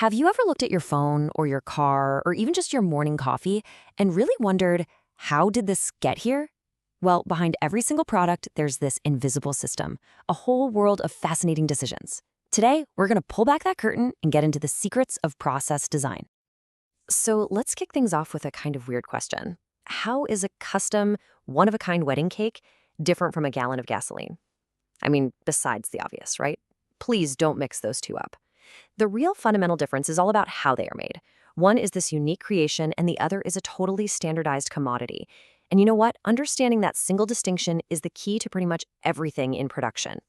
Have you ever looked at your phone or your car or even just your morning coffee and really wondered, how did this get here? Well, behind every single product, there's this invisible system, a whole world of fascinating decisions. Today, we're going to pull back that curtain and get into the secrets of process design. So let's kick things off with a kind of weird question. How is a custom, one-of-a-kind wedding cake different from a gallon of gasoline? I mean, besides the obvious, right? Please don't mix those two up. The real fundamental difference is all about how they are made. One is this unique creation, and the other is a totally standardized commodity. And you know what? Understanding that single distinction is the key to pretty much everything in production.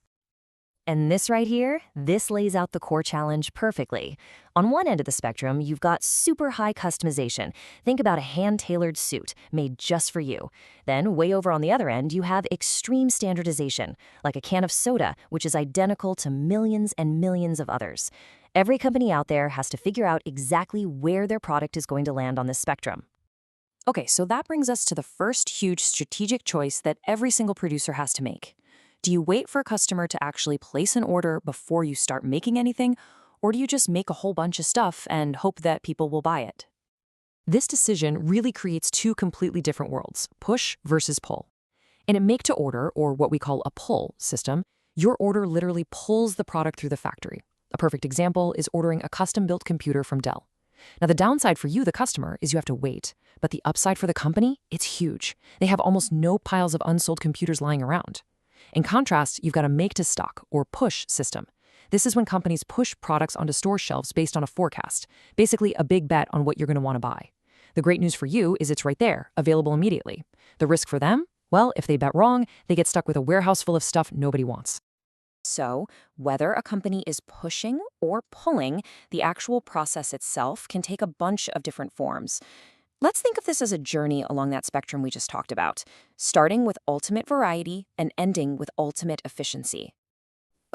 And this right here, this lays out the core challenge perfectly. On one end of the spectrum, you've got super high customization. Think about a hand-tailored suit made just for you. Then, way over on the other end, you have extreme standardization, like a can of soda, which is identical to millions and millions of others. Every company out there has to figure out exactly where their product is going to land on this spectrum. Okay, so that brings us to the first huge strategic choice that every single producer has to make. Do you wait for a customer to actually place an order before you start making anything, or do you just make a whole bunch of stuff and hope that people will buy it? This decision really creates two completely different worlds, push versus pull. In a make-to-order, or what we call a pull system, your order literally pulls the product through the factory. A perfect example is ordering a custom-built computer from Dell. Now, the downside for you, the customer, is you have to wait, but the upside for the company, it's huge. They have almost no piles of unsold computers lying around. In contrast, you've got a make-to-stock, or push system. This is when companies push products onto store shelves based on a forecast, basically a big bet on what you're going to want to buy. The great news for you is it's right there, available immediately. The risk for them? Well, if they bet wrong, they get stuck with a warehouse full of stuff nobody wants. So, whether a company is pushing or pulling, the actual process itself can take a bunch of different forms. Let's think of this as a journey along that spectrum we just talked about, starting with ultimate variety and ending with ultimate efficiency.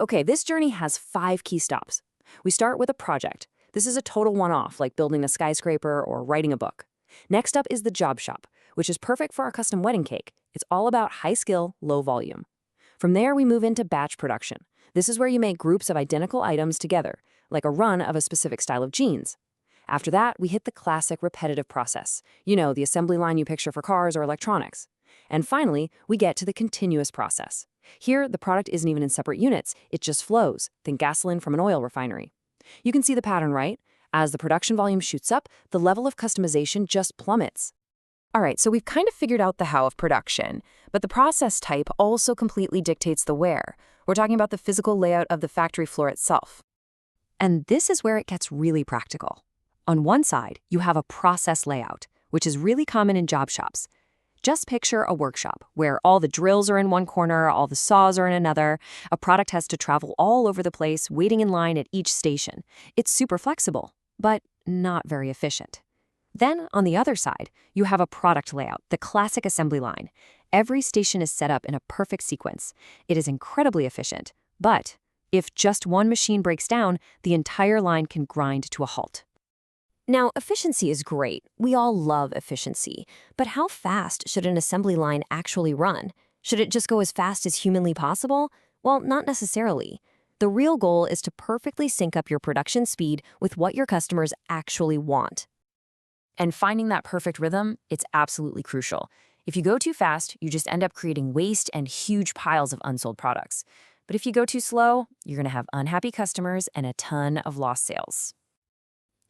Okay, this journey has 5 key stops. We start with a project. This is a total one-off, like building a skyscraper or writing a book. Next up is the job shop, which is perfect for our custom wedding cake. It's all about high skill, low volume. From there, we move into batch production. This is where you make groups of identical items together, like a run of a specific style of jeans. After that, we hit the classic repetitive process. You know, the assembly line you picture for cars or electronics. And finally, we get to the continuous process. Here, the product isn't even in separate units. It just flows. Think gasoline from an oil refinery. You can see the pattern, right? As the production volume shoots up, the level of customization just plummets. All right, so we've kind of figured out the how of production, but the process type also completely dictates the where. We're talking about the physical layout of the factory floor itself. And this is where it gets really practical. On one side, you have a process layout, which is really common in job shops. Just picture a workshop where all the drills are in one corner, all the saws are in another. A product has to travel all over the place, waiting in line at each station. It's super flexible, but not very efficient. Then, on the other side, you have a product layout, the classic assembly line. Every station is set up in a perfect sequence. It is incredibly efficient, but if just one machine breaks down, the entire line can grind to a halt. Now, efficiency is great. We all love efficiency. But how fast should an assembly line actually run? Should it just go as fast as humanly possible? Well, not necessarily. The real goal is to perfectly sync up your production speed with what your customers actually want. And finding that perfect rhythm, it's absolutely crucial. If you go too fast, you just end up creating waste and huge piles of unsold products. But if you go too slow, you're going to have unhappy customers and a ton of lost sales.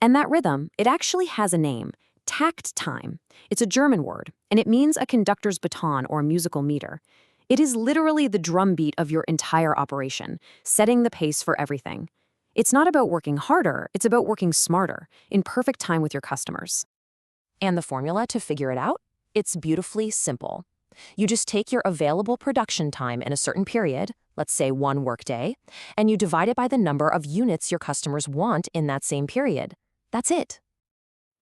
And that rhythm, it actually has a name, takt time. It's a German word, and it means a conductor's baton or musical meter. It is literally the drumbeat of your entire operation, setting the pace for everything. It's not about working harder, it's about working smarter, in perfect time with your customers. And the formula to figure it out? It's beautifully simple. You just take your available production time in a certain period, let's say 1 workday, and you divide it by the number of units your customers want in that same period. That's it.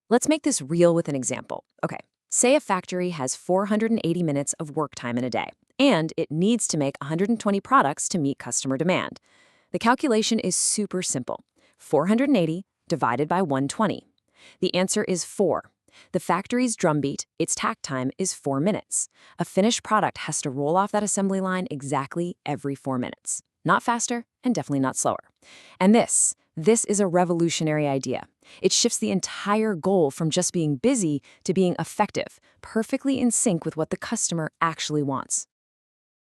Let's make this real with an example. Okay, say a factory has 480 minutes of work time in a day, and it needs to make 120 products to meet customer demand. The calculation is super simple. 480 divided by 120. The answer is 4. The factory's drumbeat, its takt time, is 4 minutes. A finished product has to roll off that assembly line exactly every 4 minutes. Not faster, and definitely not slower. And this, This is a revolutionary idea. It shifts the entire goal from just being busy to being effective, perfectly in sync with what the customer actually wants.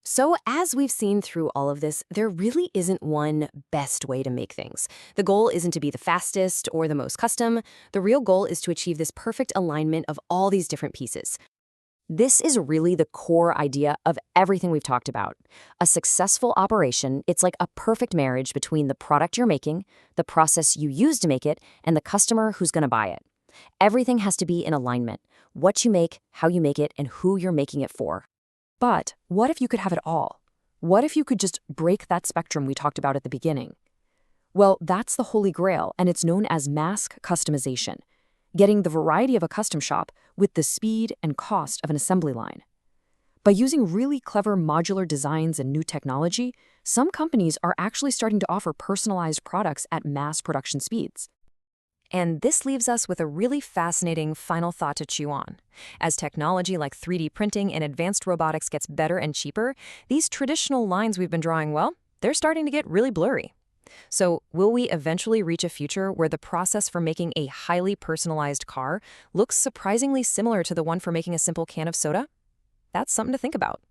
So, as we've seen through all of this, there really isn't one best way to make things. The goal isn't to be the fastest or the most custom. The real goal is to achieve this perfect alignment of all these different pieces. This is really the core idea of everything we've talked about. A successful operation, it's like a perfect marriage between the product you're making, the process you use to make it, and the customer who's going to buy it. Everything has to be in alignment. What you make, how you make it, and who you're making it for. But what if you could have it all? What if you could just break that spectrum we talked about at the beginning? Well, that's the holy grail, and it's known as mass customization. Getting the variety of a custom shop with the speed and cost of an assembly line. By using really clever modular designs and new technology, some companies are actually starting to offer personalized products at mass production speeds. And this leaves us with a really fascinating final thought to chew on. As technology like 3D printing and advanced robotics gets better and cheaper, these traditional lines we've been drawing, well, they're starting to get really blurry. So, will we eventually reach a future where the process for making a highly personalized car looks surprisingly similar to the one for making a simple can of soda? That's something to think about.